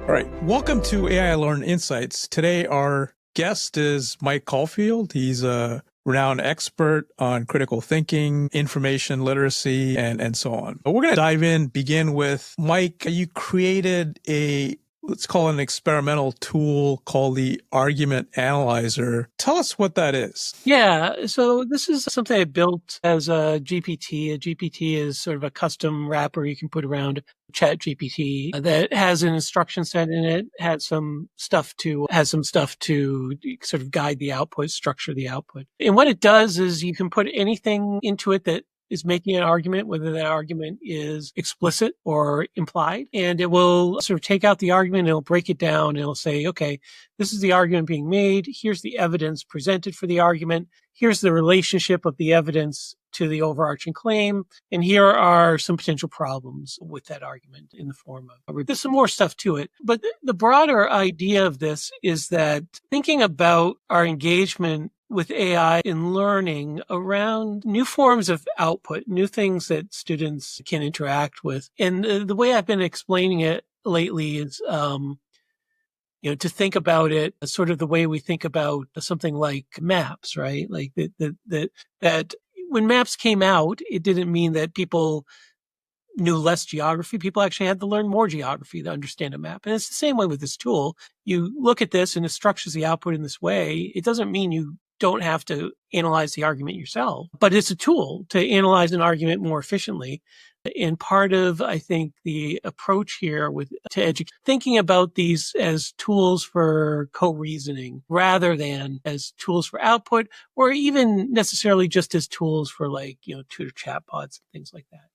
All right. Welcome to AI Learn Insights. Today, our guest is Mike Caulfield. He's a renowned expert on critical thinking, information literacy, and so on. But we're going to dive in, begin with Mike. You created let's call it an experimental tool called the Argument Analyzer. Tell us what that is. Yeah, so this is something I built as a GPT. A GPT is sort of a custom wrapper you can put around Chat GPT that has an instruction set in it, has some stuff to sort of guide the output, structure the output. And what it does is you can put anything into it that is making an argument, whether that argument is explicit or implied. And it will sort of take out the argument, it'll break it down, and it'll say, okay, this is the argument being made. Here's the evidence presented for the argument. Here's the relationship of the evidence to the overarching claim. And here are some potential problems with that argument in the form of, there's some more stuff to it. But the broader idea of this is that thinking about our engagement with AI in learning around new forms of output, new things that students can interact with. And the way I've been explaining it lately is, to think about it sort of the way we think about something like maps, right? Like that when maps came out, it didn't mean that people knew less geography. People actually had to learn more geography to understand a map. And it's the same way with this tool. You look at this and it structures the output in this way. It doesn't mean you don't have to analyze the argument yourself, but it's a tool to analyze an argument more efficiently. And part of, I think, the approach here thinking about these as tools for co-reasoning rather than as tools for output, or even necessarily just as tools for tutor chatbots and things like that.